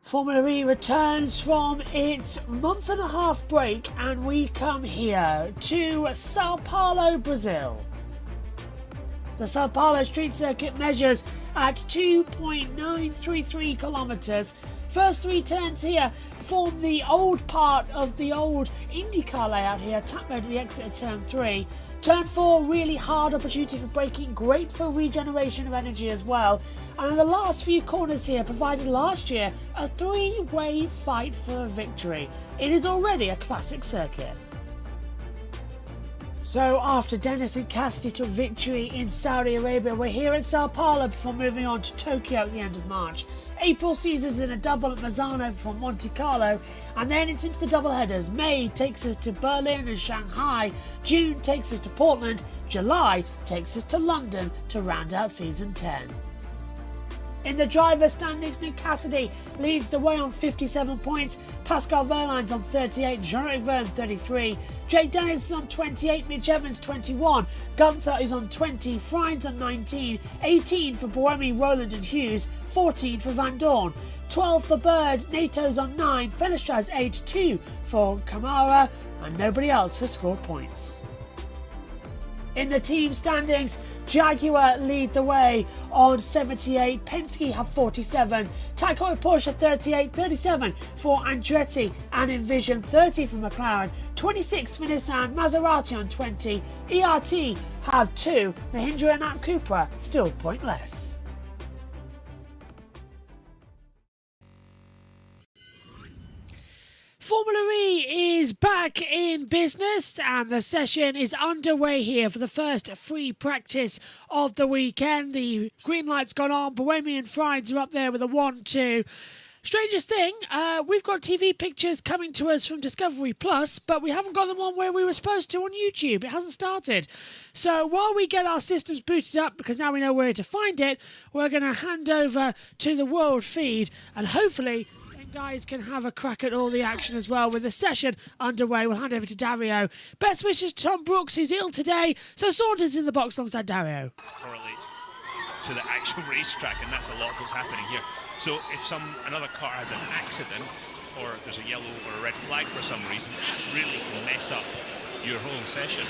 Formula E returns from its month-and-a-half break and we come here to Sao Paulo, Brazil. The Sao Paulo street circuit measures at 2.933 kilometres. First three turns here form the old part of the old IndyCar layout here, tap mode at the exit of turn 3. Turn 4, really hard opportunity for braking, great for regeneration of energy as well. And the last few corners here provided last year a three-way fight for victory. It is already a classic circuit. So after Dennis and Cassidy took victory in Saudi Arabia, we're here at Sao Paulo before moving on to Tokyo at the end of March. April sees us in a double at Mazzano before Monte Carlo, and then it's into the double headers. May takes us to Berlin and Shanghai, June takes us to Portland, July takes us to London to round out season 10. In the driver standings, Nick Cassidy leads the way on 57 points, Pascal Wehrlein's on 38, Jean-Eric Vergne 33, Jake Dennis is on 28, Mitch Evans 21, Gunther is on 20, Freins on 19, 18 for Buemi, Rowland and Hughes, 14 for Van Dorn, 12 for Bird, NATO's on 9, Fenestra's 8-2 for Kamara, and nobody else has scored points. In the team standings, Jaguar lead the way on 78, Penske have 47, Taiko Porsche 38, 37 for Andretti and Envision, 30 for McLaren, 26 for Nissan, Maserati on 20, ERT have 2, Mahindra and App Cupra still pointless. Formula E is back in business and the session is underway here for the first free practice of the weekend. The green light's gone on, Buemi and Freins are up there with a 1-2. Strangest thing, we've got TV pictures coming to us from Discovery Plus, but we haven't got them on where we were supposed to on YouTube. It hasn't started. So while we get our systems booted up, because now we know where to find it, we're going to hand over to the world feed and hopefully guys can have a crack at all the action as well. With the session underway, we'll hand over to Dario. Best wishes to Tom Brooks, who's ill today, so Saunders in the box alongside Dario. It correlates to the actual racetrack, and that's a lot of what's happening here. So if another car has an accident, or there's a yellow or a red flag for some reason, that really can mess up your whole session.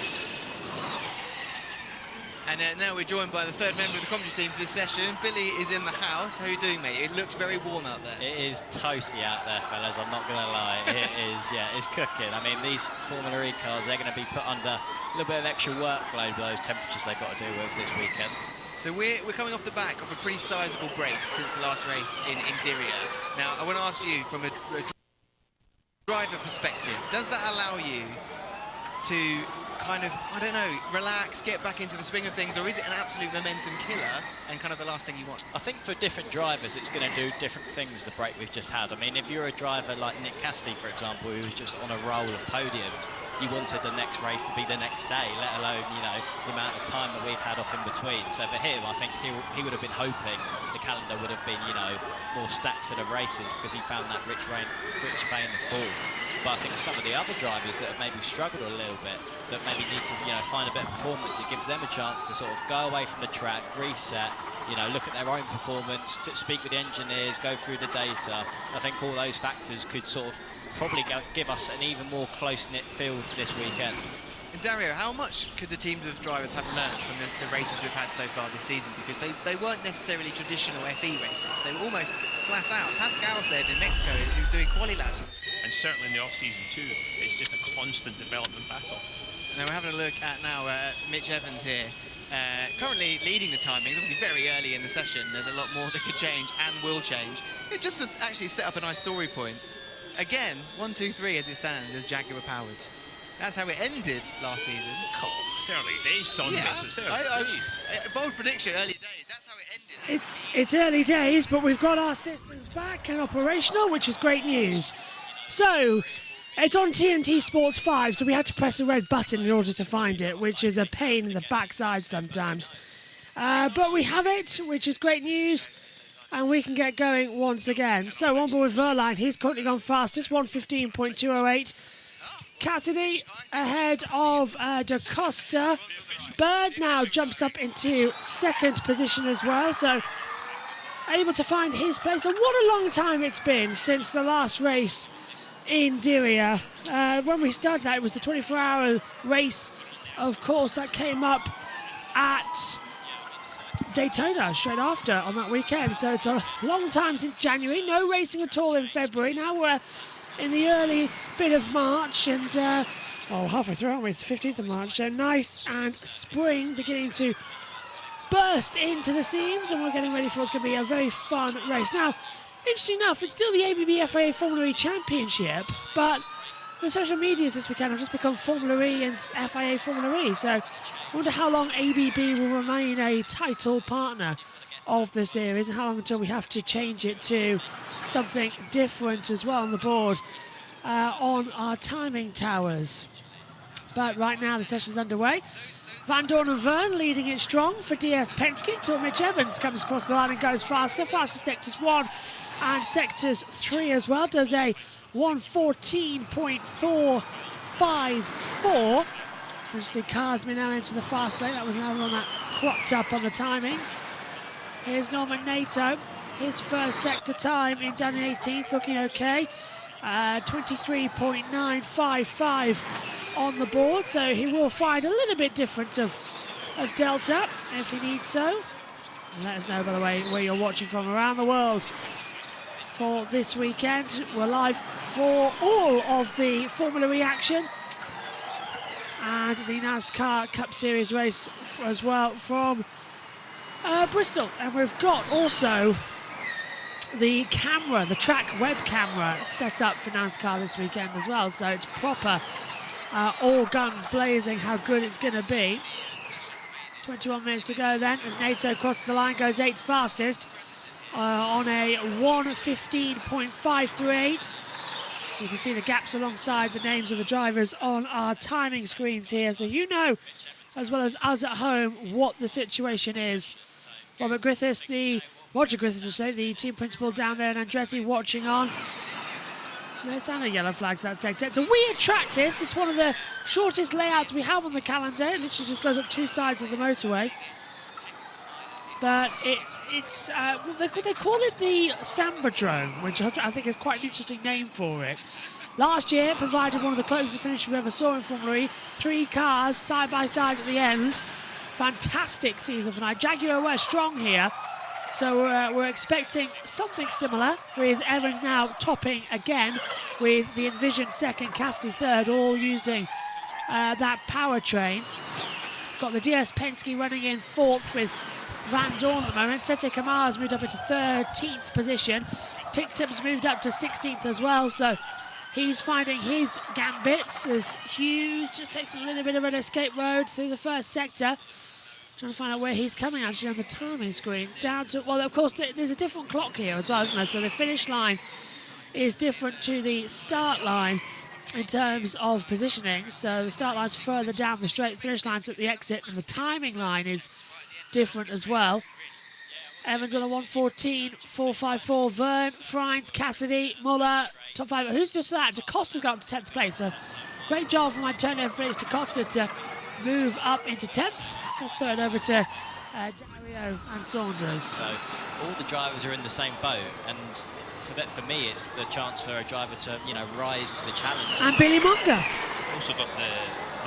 And now we're joined by the third member of the commentary team for this session. Billy is in the house. How are you doing, mate? It looks very warm out there. It is toasty out there, fellas. I'm not going to lie. It is, yeah, it's cooking. I mean, these Formula E cars, they're going to be put under a little bit of extra workload with those temperatures they've got to deal with this weekend. So we're coming off the back of a pretty sizable break since the last race in Diriyah. Now, I want to ask you, from a driver perspective, does that allow you to kind of, I don't know, relax, get back into the swing of things, or is it an absolute momentum killer and kind of the last thing you want? I think for different drivers, it's going to do different things, the break we've just had. I mean, if you're a driver like Nick Cassidy, for example, who was just on a roll of podiums, you wanted the next race to be the next day, let alone, you know, the amount of time that we've had off in between. So for him, I think he would have been hoping the calendar would have been, you know, more stacked for the races because he found that rich vein of form. But I think some of the other drivers that have maybe struggled a little bit, that maybe need to, you know, find a bit of performance, it gives them a chance to sort of go away from the track, reset, you know, look at their own performance, to speak with the engineers, go through the data. I think all those factors could sort of probably give us an even more close-knit field this weekend. And Dario, how much could the teams of drivers have learned from the races we've had so far this season? Because they weren't necessarily traditional FE races. They were almost flat out. Pascal said in Mexico he was doing quali laps. And certainly in the off-season too, it's just a constant development battle. Now we're having a look at Mitch Evans here, currently leading the timings. Obviously very early in the session, there's a lot more that could change and will change. It just has actually set up a nice story point. Again, 1, 2, 3 as it stands is Jaguar powered. That's how it ended last season. Oh, it's early days, Saunders. Yeah, it's early days. Bold prediction, early days. That's how it ended. It's early days, but we've got our systems back and operational, which is great news. So, it's on TNT Sports 5, so we had to press a red button in order to find it, which is a pain in the backside sometimes. But we have it, which is great news, and we can get going once again. So, on board with Wehrlein, he's currently gone fastest, 1:15.208. Cassidy ahead of Da Costa. Bird now jumps up into second position as well, so able to find his place. And what a long time it's been since the last race in Diriyah. When we started that, it was the 24-hour race, of course, that came up at Daytona straight after on that weekend. So it's a long time since January. No racing at all in February. Now we're in the early bit of March, and halfway through, aren't we? It's the 15th of March. So nice and spring beginning to burst into the seams, and we're getting ready for what's going to be a very fun race. Now, interesting enough, it's still the ABB FIA Formula E Championship, but the social medias this weekend have just become Formula E and FIA Formula E. So I wonder how long ABB will remain a title partner of the series, and how long until we have to change it to something different as well on the board on our timing towers. But right now the session's underway. Van Dorn and Verne leading it strong for DS Penske until Mitch Evans comes across the line and goes faster sectors 1 and sectors 3 as well. Does a 1:14.454. Obviously Carsman now into the fast lane. That was another one that cropped up on the timings. Here's Norman Nato, his first sector time in down in 18th, looking okay. 23.955 on the board, so he will find a little bit different of Delta if he needs so. And let us know, by the way, where you're watching from around the world for this weekend. We're live for all of the Formula E action and the NASCAR Cup Series race as well from Bristol. And we've got also the camera, the track web camera set up for NASCAR this weekend as well. So it's proper, all guns blazing how good it's going to be. 21 minutes to go then as Nato crosses the line, goes 8th fastest on a 1:15.538. So you can see the gaps alongside the names of the drivers on our timing screens here, so you know, as well as us at home, what the situation is. Roger Griffiths, the team principal down there, and Andretti watching on. There's no yellow flags that sector. It's a weird track, this. It's one of the shortest layouts we have on the calendar. It literally just goes up 2 sides of the motorway. But they call it the Sambadrome, which I think is quite an interesting name for it. Last year, it provided one of the closest finishes we ever saw in Formula E. 3 cars side by side at the end. Fantastic season for now. Jaguar were strong here. So we're expecting something similar, with Evans now topping again with the envisioned second, Cassidy third, all using that powertrain. Got the DS Penske running in 4th with Van Dorn at the moment. Sete Kamar's moved up into 13th position. Tictum's moved up to 16th as well, so he's finding his gambits as Hughes just takes a little bit of an escape road through the first sector. Trying to find out where he's coming actually on the timing screens. Down to, well, of course, there's a different clock here as well, isn't there? So the finish line is different to the start line in terms of positioning. So the start line's further down the straight, finish line's at the exit, and the timing line is different as well. Evans on a 1:14.454. Verne, Freins, Cassidy, Muller, top 5. Who's just that? DaCosta's got up to 10th place. So great job from Antonio Felix DaCosta to move up into 10th. Let's throw it over to Dario and Saunders. So all the drivers are in the same boat, and for me, it's the chance for a driver to, rise to the challenge. And Billy Munger. Also got the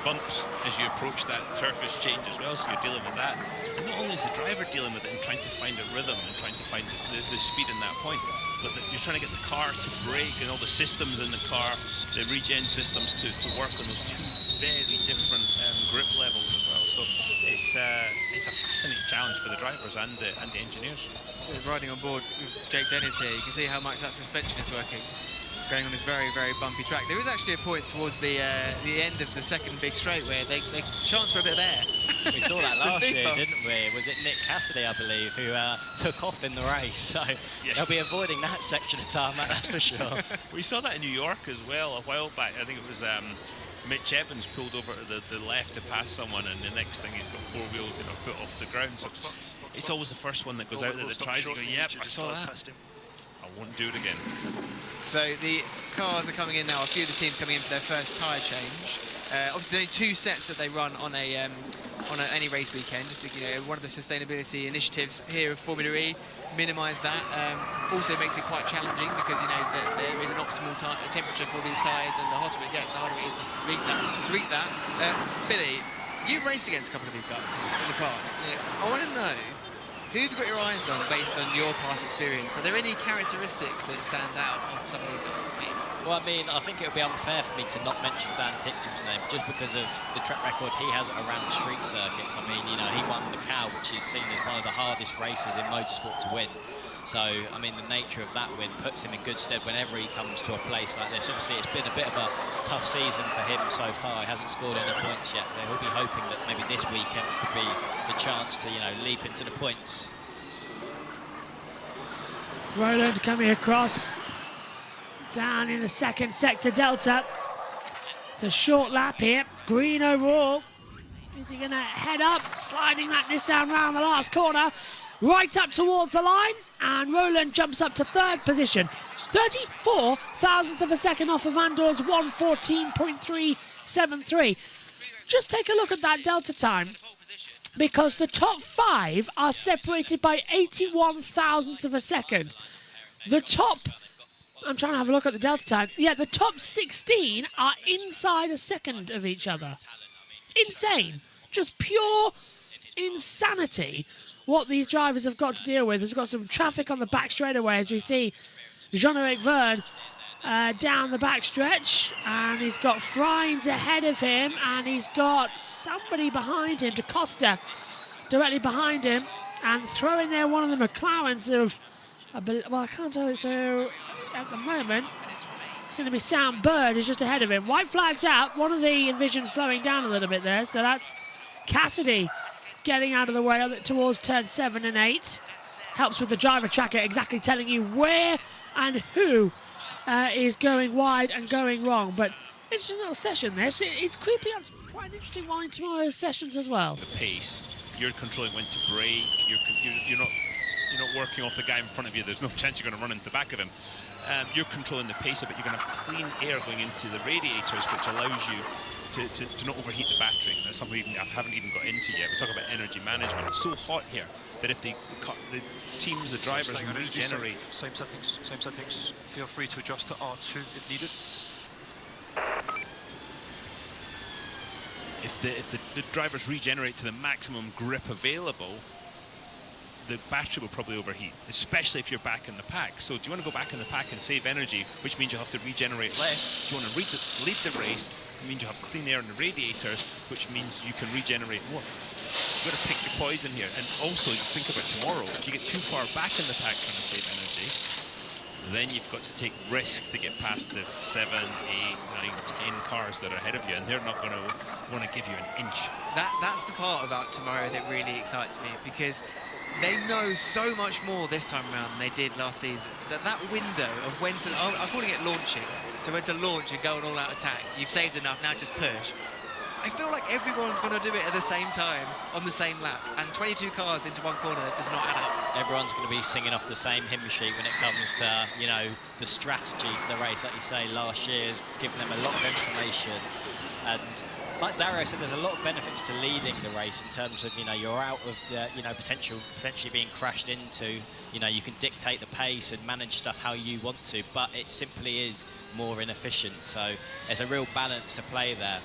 bumps as you approach that surface change as well, so you're dealing with that. And not only is the driver dealing with it and trying to find a rhythm and trying to find the speed in that point, but you're trying to get the car to brake and all the systems in the car, the regen systems to work on those 2 very different grip levels as well. So it's a fascinating challenge for the drivers and the engineers. Riding on board with Jake Dennis here, you can see how much that suspension is working, going on this very, very bumpy track. There is actually a point towards the end of the second big straight where they chance for a bit of air. We saw that last year, didn't we? Was it Nick Cassidy, I believe, who took off in the race? So yeah, they'll be avoiding that section of tarmac, that's for sure. We saw that in New York as well a while back. I think it was Mitch Evans pulled over to the left to pass someone, and the next thing he's got 4 wheels, foot off the ground. So it's always the first one that goes out there that tries to go, yep, I saw that. I won't do it again. So the cars are coming in now. A few of the teams coming in for their first tyre change. Obviously, there are 2 sets that they run on any race weekend. Just think, one of the sustainability initiatives here of Formula E, minimise that. Also makes it quite challenging because there is an optimal temperature for these tyres, and the hotter it gets, the harder it is to reach that. Billy, you've raced against a couple of these guys in the past. I want to know, who have you got your eyes on based on your past experience? Are there any characteristics that stand out of some of these guys? Well, I mean, I think it would be unfair for me to not mention Dan Tixham's name just because of the track record he has around street circuits. I mean, he won the Cow, which is seen as one of the hardest races in motorsport to win. So, I mean, the nature of that win puts him in good stead whenever he comes to a place like this. Obviously, it's been a bit of a tough season for him so far. He hasn't scored any points yet. But he'll be hoping that maybe this weekend could be the chance to, leap into the points. Roland coming across down in the second sector delta. It's a short lap here. Green overall. Is he going to head up, sliding that Nissan round the last corner, right up towards the line, and Roland jumps up to 3rd position. 34 thousandths of a second off of Andor's 1:14.373. Just take a look at that delta time, because the top 5 are separated by 81 thousandths of a second. I'm trying to have a look at the delta time. Yeah, the top 16 are inside a second of each other. Insane. Just pure insanity what these drivers have got to deal with. There's got some traffic on the back straightaway as we see Jean-Eric Verne down the back stretch, and he's got Freins ahead of him, and he's got somebody behind him, DaCosta, directly behind him, and throwing there one of the McLarens of, well, I can't tell it, so at the moment it's going to be Sam Bird who's just ahead of him. White flag's out. One of the Envision slowing down a little bit there, so that's Cassidy getting out of the way towards turn 7 and 8. Helps with the driver tracker exactly telling you where and who is going wide and going wrong. But interesting little session this. It's creeping up to quite an interesting one in tomorrow's sessions as well. The pace, you're controlling when to brake, you're not working off the guy in front of you. There's no chance you're going to run into the back of him. You're controlling the pace of it. You're going to have clean air going into the radiators, which allows you to not overheat the battery. That's something I haven't even got into yet. We talk about energy management. It's so hot here that if the teams, the drivers regenerate. Same settings. Feel free to adjust to R2 if needed. If the drivers regenerate to the maximum grip available, the battery will probably overheat, especially if you're back in the pack. So do you want to go back in the pack and save energy, which means you'll have to regenerate less? Do you want to lead the race? It means you have clean air in the radiators, which means you can regenerate more. You've got to pick your poison here. And also, you think about tomorrow. If you get too far back in the pack trying to save energy, then you've got to take risk to get past the 7, 8, 9, 10 cars that are ahead of you, and they're not going to want to give you an inch. That's the part about tomorrow that really excites me, because they know so much more this time around than they did last season. That window of when to, I'm calling it launching, so when to launch and go an all-out attack. You've saved enough, now just push. I feel like everyone's going to do it at the same time, on the same lap, and 22 cars into one corner does not add up. Everyone's going to be singing off the same hymn sheet when it comes to, the strategy for the race. Like you say, last year's given them a lot of information, and like Dario said, there's a lot of benefits to leading the race in terms of, you're out of the, potentially being crashed into. You can dictate the pace and manage stuff how you want to, but it simply is more inefficient. So there's a real balance to play there.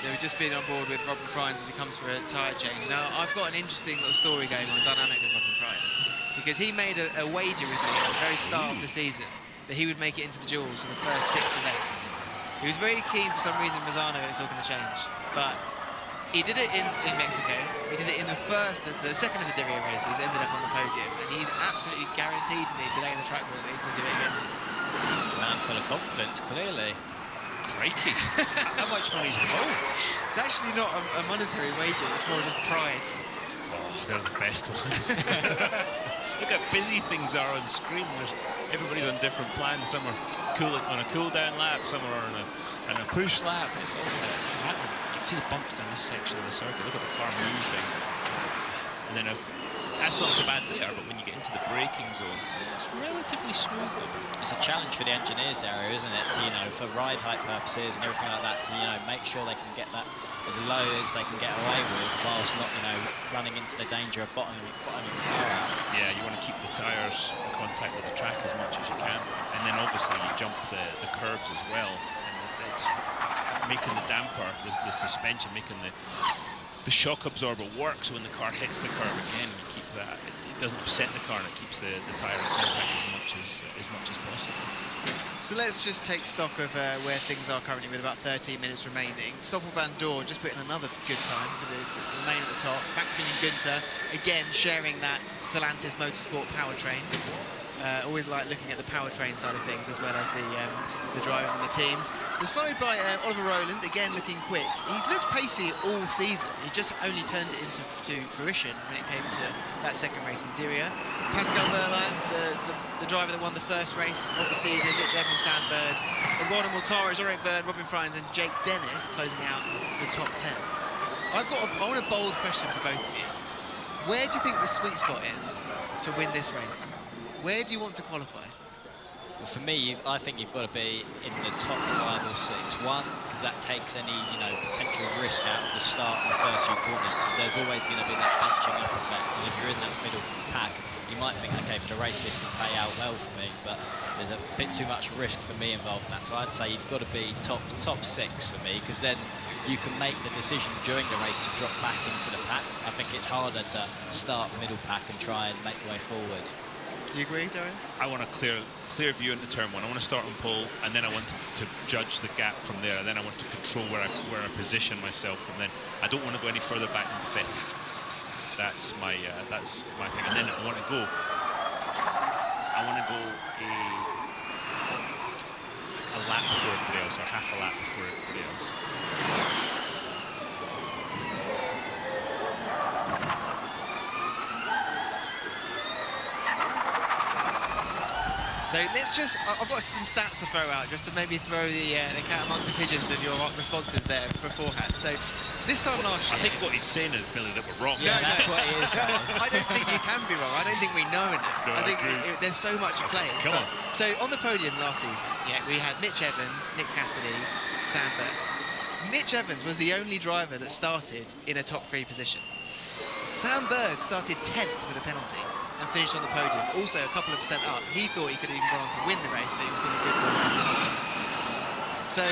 We've just been on board with Robin Freins as he comes for a tyre change. Now, I've got an interesting little story going on, dynamic with Robin Freins, because he made a wager with me at the very start of the season that he would make it into the duels for the first 6 events. He was very keen for some reason. Mazzano, it's all going to change, but he did it in Mexico. He did it in the second of the Diriyah races, ended up on the podium, and he's absolutely guaranteed me today in the track board that he's going to do it again. Man full of confidence, clearly. Crikey. How much money's involved? It's actually not a monetary wager, it's more just pride. Oh, they're the best ones. Look how busy things are on screen. Everybody's on different plans. Some are on a cool down lap, some are on a push lap. It's all happening. You can see the bumps down this section of the circuit. Look at the car moving. And then That's not so bad there, but when you get into the braking zone, it's relatively smooth. It's a challenge for the engineers, Dario, isn't it? To, for ride height purposes and everything like that, to make sure they can get that as low as they can get away with, whilst not running into the danger of bottoming the car out. Yeah, you want to keep the tyres in contact with the track as much as you can, and then obviously you jump the curbs as well, and it's making the damper, the suspension, making the shock absorber work, so when the car hits the curb again, you keep that. It doesn't upset the car, and it keeps the tyre in contact as much as possible. So let's just take stock of where things are currently with about 13 minutes remaining. Stoffel Van Dorn just put in another good time to remain at the top. Maximilian Günther, again, sharing that Stellantis Motorsport powertrain. Always like looking at the powertrain side of things as well as the drivers and the teams. It's followed by Oliver Rowland, again looking quick. He's looked pacey all season. He just only turned it into fruition when it came to that second race in Diriyah. Pascal Wehrlein, the driver that won the first race of the season, Mitch Evans, Sam Bird, Eduardo Mortara, Zorik Byrne, Robin Frijns and Jake Dennis closing out the top 10. I want a bold question for both of you. Where do you think the sweet spot is to win this race? Where do you want to qualify? Well, for me, I think you've got to be in the top 5 or 6. One, because that takes any potential risk out of the start and the first few corners, because there's always going to be that bunching up effect. And if you're in that middle pack, you might think, okay, for the race this can pay out well for me, but there's a bit too much risk for me involved in that. So I'd say you've got to be top 6 for me, because then you can make the decision during the race to drop back into the pack. I think it's harder to start middle pack and try and make your way forward. Do you agree, Darren? I want a clear view into turn 1. I want to start on pole, and then I want to judge the gap from there, and then I want to control where I position myself from then. I don't want to go any further back than 5th. That's my thing. And then I want to go a lap before everybody else, or half a lap before everybody else. So let's I've got some stats to throw out, just to maybe throw the cat amongst the pigeons with your responses there beforehand. So this time last year... I think what he's saying is, Billy, that we're wrong. Yeah, that's what he is. I don't think you can be wrong. I don't think we know enough. No, I think there's so much at play. Come on. So on the podium last season, we had Mitch Evans, Nick Cassidy, Sam Bird. Mitch Evans was the only driver that started in a top 3 position. Sam Bird started 10th with a penalty and finished on the podium, also a couple of percent up. He thought he could have even gone on to win the race, but he was doing a good one. So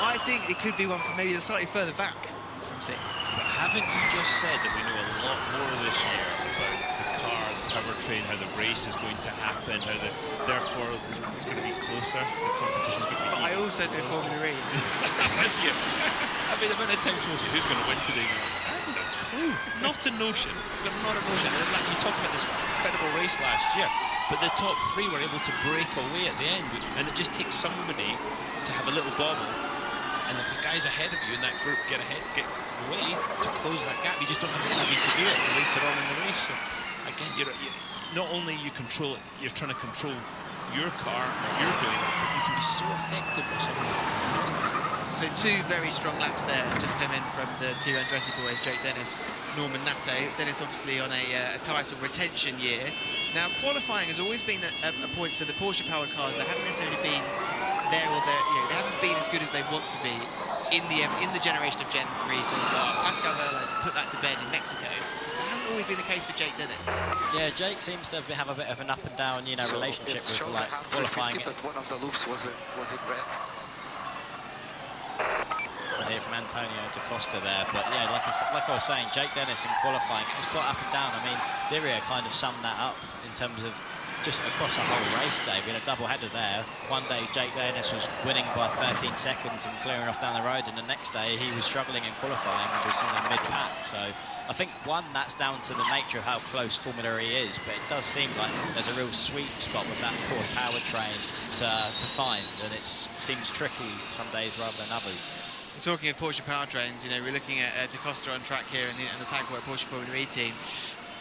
I think it could be one from maybe slightly further back from 6th. But haven't you just said that we know a lot more this year about the car, the powertrain, how the race is going to happen, therefore it's going to be closer, the competition's going to be But I also know Formula E. I'm with you. I mean, the amount of times people say, who's going to win today? I have no clue. Not a notion. Not a notion. And like you talked about this incredible race last year, but the top 3 were able to break away at the end, and it just takes somebody to have a little bobble, and if the guys ahead of you in that group get away to close that gap, you just don't have the energy to do it later on in the race. So again, not only you control it, you're trying to control your car, what you're doing, but you can be so affected by something like that. So 2 very strong laps there just came in from the 2 Andretti boys, Jake Dennis, Norman Nato. Dennis obviously on a title retention year. Now qualifying has always been a point for the Porsche powered cars that haven't necessarily been there or there, they haven't been as good as they want to be in the generation of Gen 3 so far. Pascal Wehrlein put that to bed in Mexico. That hasn't always been the case for Jake Dennis. Yeah, Jake seems to have a bit of an up and down, relationship with qualifying. But one of the loops was in red. We'll hear from Antonio Da Costa there, but yeah, like I was saying, Jake Dennis in qualifying is quite up and down. I mean, Diriyah kind of summed that up in terms of just across a whole race day. We had a double header there. One day Jake Dennis was winning by 13 seconds and clearing off down the road, and the next day he was struggling in qualifying and was mid-pack. So I think, one, that's down to the nature of how close Formula E is, but it does seem like there's a real sweet spot with that core powertrain to find, and it seems tricky some days rather than others. Talking of Porsche powertrains, we're looking at Da Costa on track here in the Tag Work Porsche Formula E team.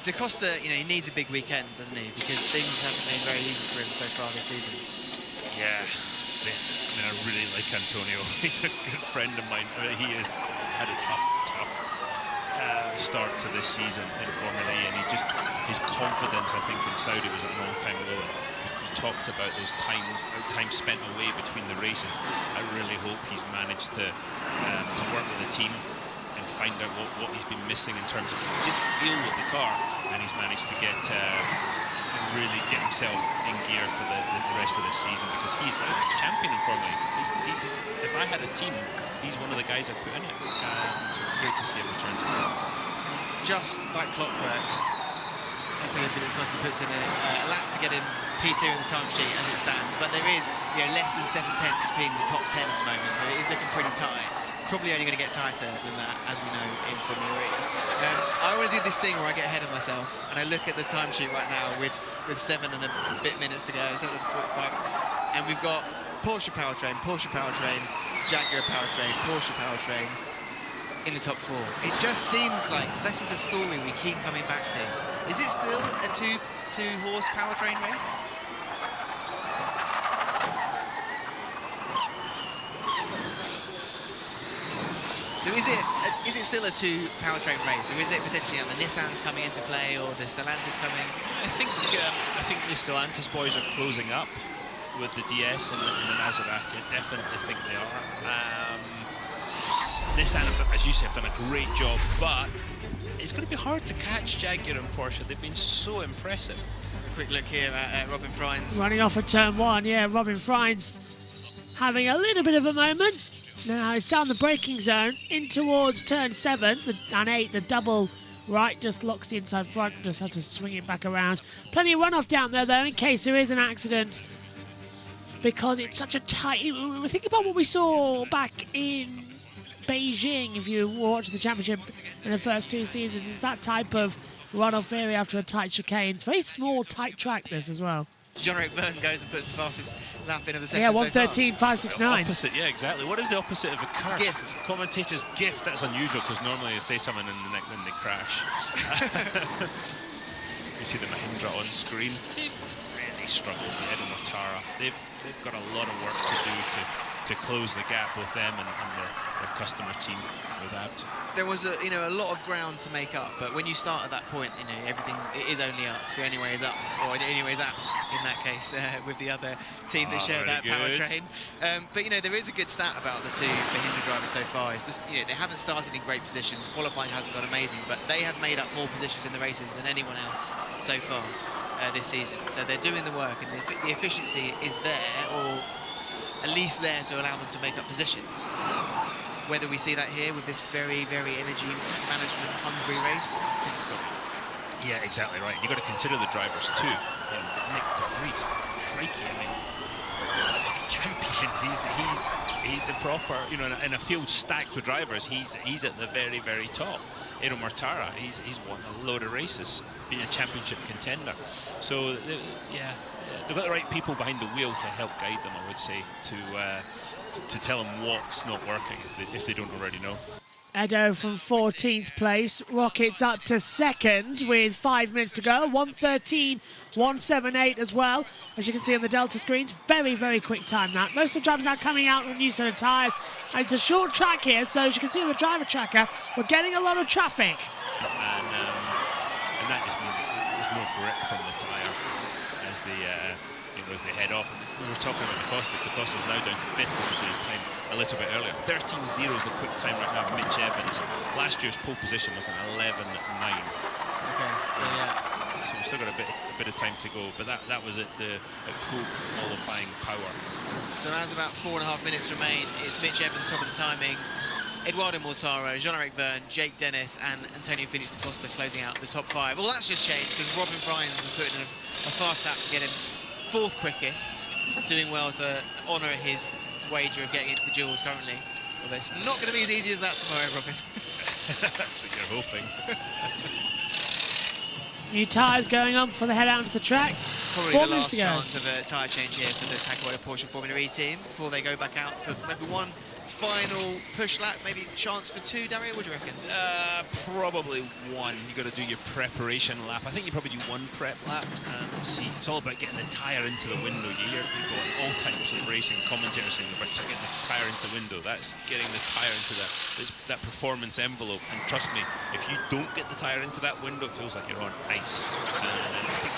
Da Costa, he needs a big weekend, doesn't he? Because things haven't been very easy for him so far this season. Yeah, I really like Antonio. He's a good friend of mine. He has had a tough start to this season in Formula E, and his confidence, I think, in Saudi was at an all-time low. You talked about those time spent away between the races. I really hope he's managed to work with the team and find out what he's been missing in terms of just feel with the car, and he's managed to get really get himself in gear for the rest of the season, because he's a champion in Formula E. If I had a team, he's one of the guys I'd put in it. So great to see him return to form. Just like clockwork, Antonio Fittipaldi puts in a lap to get in P2 in the timesheet as it stands, but there is less than 7/10 between the top 10 at the moment, so it is looking pretty tight. Probably only going to get tighter than that, as we know, in Formula E. I want to do this thing where I get ahead of myself, and I look at the timesheet right now with 7 and a bit minutes to go, 7:45, and we've got Porsche powertrain, Jaguar powertrain, Porsche powertrain in the top 4. It just seems like this is a story we keep coming back to. Is it still a two-horse powertrain race? So is it still a 2 powertrain race, or is it potentially the Nissan's coming into play, or the Stellantis coming? I think the Stellantis boys are closing up with the DS and the Maserati. I definitely think they are. Nissan, as you say, have done a great job, but it's going to be hard to catch Jaguar and Porsche. They've been so impressive. A quick look here at Robin Freins. Running off at turn 1, yeah, Robin Freins having a little bit of a moment. Now it's down the braking zone, in towards turn 7 and 8, the double right just locks the inside front, just had to swing it back around. Plenty of runoff down there though, in case there is an accident, because it's such a tight... Think about what we saw back in Beijing, if you watch the championship in the first 2 seasons. It's that type of runoff area after a tight chicane. It's a very small, tight track, this as well. Jean-Eric Verne goes and puts the fastest lap in of the session. Yeah, 1:13.569. Opposite, yeah, exactly. What is the opposite of a curse? Gift. Commentator's gift. That's unusual, because normally they say something and then they crash. You see the Mahindra on screen. They've really struggled with Edo Mortara. They've got a lot of work to do to close the gap with them and their customer team without. There was a lot of ground to make up, but when you start at that point, everything is only up. The only way is up, or the only way is out in that case, with the other team that share that powertrain. But there is a good stat about the 2 Mahindra drivers so far. It's just they haven't started in great positions. Qualifying hasn't gone amazing, but they have made up more positions in the races than anyone else so far this season. So they're doing the work, and the efficiency is there, or at least there to allow them to make up positions. Whether we see that here with this very, very energy management hungry race, different story. Yeah, exactly right. You've got to consider the drivers too. Nick de Vries, crikey, he's champion. He's a proper, in a field stacked with drivers. He's at the very, very top. Edo Mortara, he's won a load of races, being a championship contender. So they've got the right people behind the wheel to help guide them, I would say, to tell them what's not working if they don't already know. Edo from 14th place rockets up to 2nd with 5 minutes to go. 1:13.178 as well, as you can see on the Delta screens. Very, very quick time that. Most of the drivers now coming out with a new set of tyres. And it's a short track here, so as you can see on the driver tracker, we're getting a lot of traffic. And that just means there's more grip from the tyre as they head off. We were talking about Da Costa's now down to 5th because of his time a little bit earlier. 13.0 is the quick time right now. Mitch Evans. Last year's pole position was an 11.9. Okay, so yeah. So we've still got a bit of time to go, but that was at full qualifying power. So as about 4.5 minutes remain, it's Mitch Evans top of the timing, Eduardo Mortara, Jean-Eric Verne, Jake Dennis, and Antonio Felix da Costa closing out the top 5. Well, that's just changed because Robin Freins has put in a fast lap to get him 4th quickest, doing well to honour his wager of getting into the duels currently. Although it's not going to be as easy as that tomorrow, Robin. That's what you're hoping. New tyres going on before they head out into the track. Probably 4 the minutes last to go. chance of a tyre change here for the Takoda Porsche Formula E team before they go back out for maybe one final push lap, maybe chance for 2, Dario? What do you reckon? Probably 1. You got to do your preparation lap. I think you probably do 1 prep lap. And see, it's all about getting the tyre into the window. You hear people in all types of racing commentators saying about getting the tyre into the window. That's getting the tyre into that performance envelope. And trust me, if you don't get the tyre into that window, it feels like you're on ice. And I think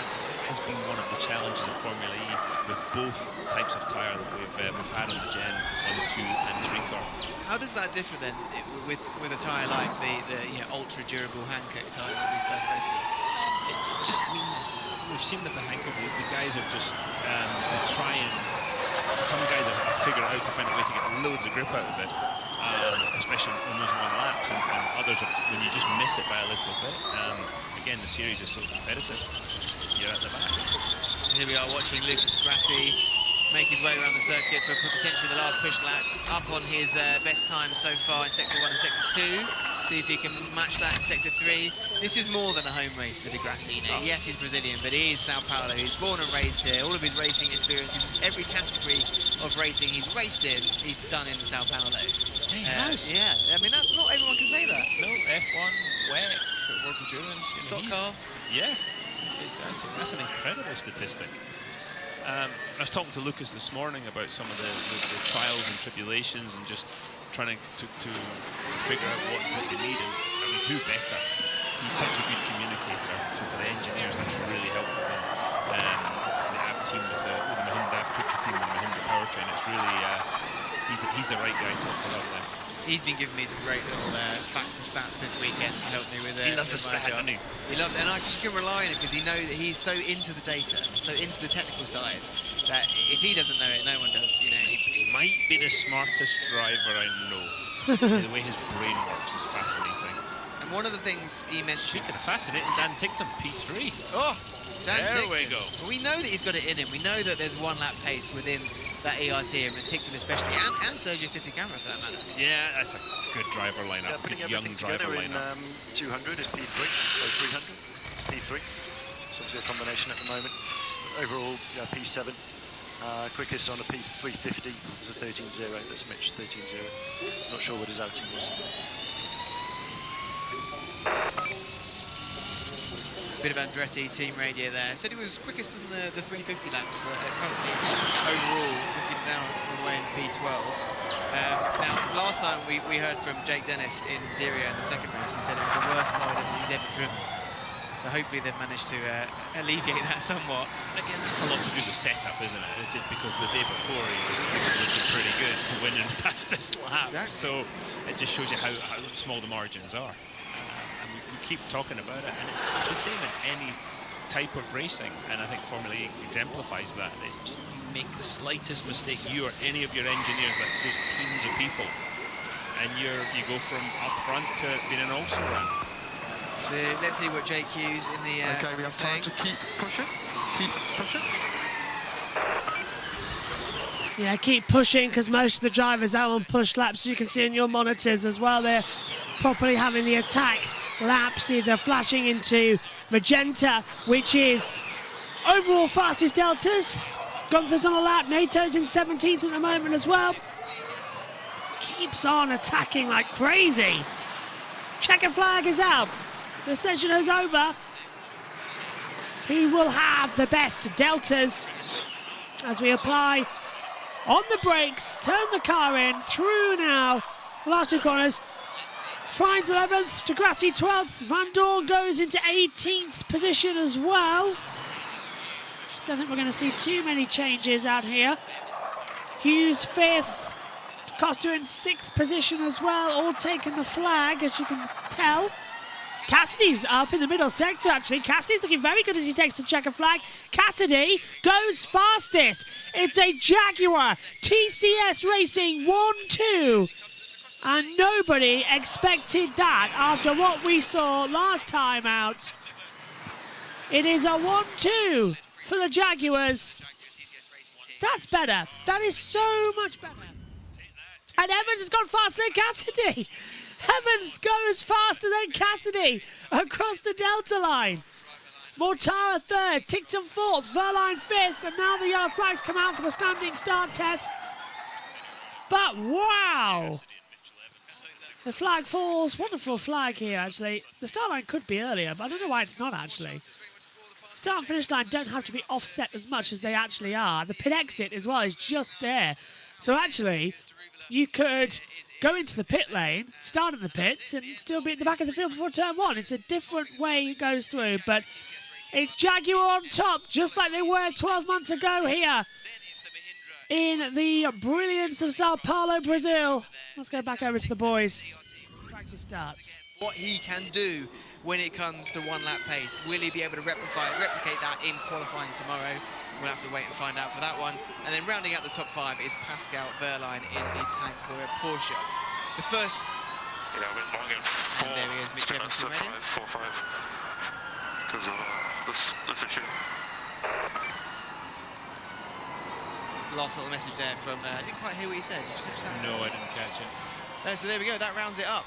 has been one of the challenges of Formula E with both types of tyre that we've had on the Gen 1, 2 and 3 car. How does that differ then with a tyre like the ultra durable Hankook tyre that these guys race with? It just means we've seen with the Hankook, the guys have just to try and some guys have figured out to find a way to get loads of grip out of it, especially on those 1 laps, and others have, when you just miss it by a little bit. Again, the series is so competitive. You're at the back. So here we are watching Lucas di Grassi make his way around the circuit for potentially the last push lap, up on his best time so far in Sector 1 and Sector 2. See if he can match that in Sector 3. This is more than a home race for di Grassi. You know, yes, he's Brazilian, but he is Sao Paulo. He's born and raised here. All of his racing experiences, every category of racing he's raced in, he's done in Sao Paulo. Yeah, he has. Yeah, I mean, not everyone can say that. No, F1, WEC, World Endurance. Stock car. Yeah. That's an incredible statistic. I was talking to Lucas this morning about some of the trials and tribulations and just trying to figure out what they need. And I mean, who better? He's such a good communicator. So for the engineers, that's really helpful. And the AB team with the Mahindra Putra team and the Mahindra powertrain, it's really he's the right guy to level them. He's been giving me some great little facts and stats this weekend to help me with it. He loves a stat, doesn't he? He loves, and you can rely on him because he knows that he's so into the data, so into the technical side, that if he doesn't know it, no one does. You know, he might be the smartest driver I know. The way his brain works is fascinating. And one of the things he mentioned. Speaking of fascinating, Dan Ticktum, P3. Oh, Dan there Ticktum. we go. We know that he's got it in him. We know that there's 1 lap pace within that ERT, and Ticktum especially, and Sergio Sitticamera for that matter. Yeah, that's a good driver lineup, good young driver lineup. 200 is P3, so 300, P3. So obviously a combination at the moment. Overall, P7. Quickest on a P350 was a 13.0. That's Mitch 13.0. Not sure what his outing was. Bit of Andretti team radio there. Said he was quickest in the 350 laps currently overall, looking down all the way in P12. Now, last time we heard from Jake Dennis in Diriyah in the second race. He said it was the worst car that he's ever driven. So hopefully they've managed to alleviate that somewhat. Again, that's a lot to do with setup, isn't it? It's just because the day before he was looking pretty good, winning fastest lap. Exactly. So it just shows you how small the margins are. Keep talking about it, and it's the same in any type of racing, and I think Formula E exemplifies that. It's just you make the slightest mistake, you or any of your engineers, like those teams of people, and you go from up front to being an also run. So let's see what Jake Hughes in the okay, we have time to keep pushing. Yeah, keep pushing, because most of the drivers are on push laps, as you can see in your monitors as well. They're properly having the attack laps, either flashing into magenta, which is overall fastest deltas. Gunther's on a lap, NATO's in 17th at the moment as well. Keeps on attacking like crazy. Checker flag is out. The session is over. He will have the best deltas as we apply on the brakes, turn the car in, through now, last 2 corners. Finds 11th, di Grassi 12th, Van Dorn goes into 18th position as well. Don't think we're going to see too many changes out here. Hughes 5th, Costa in 6th position as well, all taking the flag, as you can tell. Cassidy's up in the middle sector, actually. Cassidy's looking very good as he takes the checker flag. Cassidy goes fastest. It's a Jaguar TCS Racing 1-2. And nobody expected that after what we saw last time out. It is a 1-2 for the Jaguars. That's better. That is so much better. And Evans has gone faster than Cassidy. Evans goes faster than Cassidy across the Delta line. Mortara 3rd, Ticktum 4th, Verline 5th, and now the yellow flags come out for the standing start tests. But wow! The flag falls. Wonderful flag here, actually. The start line could be earlier, but I don't know why it's not, actually. Start and finish line don't have to be offset as much as they actually are. The pit exit as well is just there. So actually, you could go into the pit lane, start in the pits, and still be at the back of the field before turn one. It's a different way it goes through, but it's Jaguar on top, just like they were 12 months ago here in the brilliance of Sao Paulo, Brazil. Let's go back over to the boys. Practice starts. What he can do when it comes to one lap pace. Will he be able to replicate that in qualifying tomorrow? We'll have to wait and find out for that one. And then rounding out the top 5 is Pascal Wehrlein in the Tag Heuer Porsche. The first... Yeah, a bit long and there he is, Mitch Evans still ready. 4-5. Because of this issue. Last little message there from... I didn't quite hear what he said. Did you catch that? No, I didn't catch it. So there we go. That rounds it up.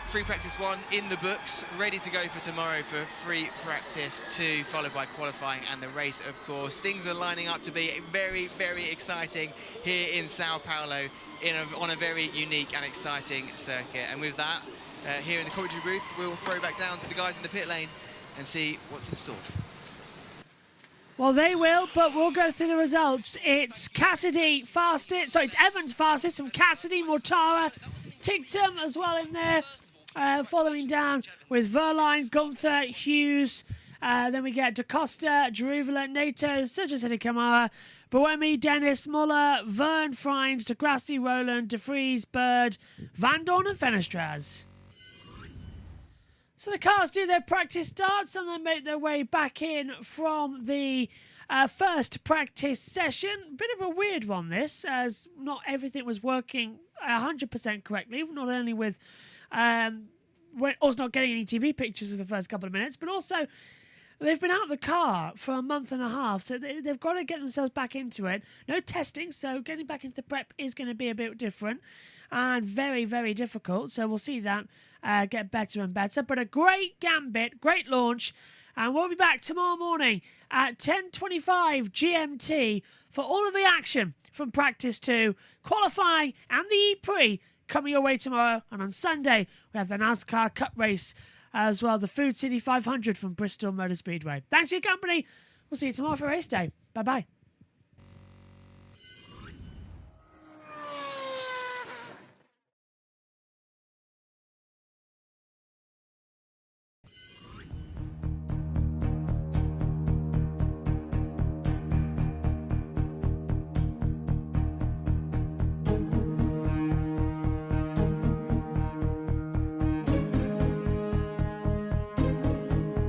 Free practice 1 in the books, ready to go for tomorrow for free practice 2, followed by qualifying and the race, of course. Things are lining up to be very, very exciting here in Sao Paulo on a very unique and exciting circuit. And with that, here in the commentary booth, we'll throw back down to the guys in the pit lane and see what's in store. Well, they will, but we'll go through the results. It's Cassidy fastest, sorry, it's Evans fastest from Cassidy, Mortara, Tictum as well in there. Following down with Wehrlein, Gunther, Hughes. Then we get Da Costa, Jeruvala, Nato, Sergio Sedi Camara, Boemi, Dennis, Muller, Vern, Freins, De Grassi, Roland, De Vries, Bird, Van Dorn and Fenestraz. So the cars do their practice starts and then make their way back in from the first practice session. Bit of a weird one this, as not everything was working 100% correctly, not only with... us not getting any TV pictures for the first couple of minutes, but also they've been out of the car for a month and a half, so they've got to get themselves back into it. No testing, so getting back into the prep is going to be a bit different and very, very difficult, so we'll see that get better and better. But a great gambit, great launch, and we'll be back tomorrow morning at 10:25 GMT for all of the action from practice 2, qualifying and the E-Prix coming your way tomorrow. And on Sunday, we have the NASCAR Cup race as well, the Food City 500 from Bristol Motor Speedway. Thanks for your company. We'll see you tomorrow for race day. Bye-bye.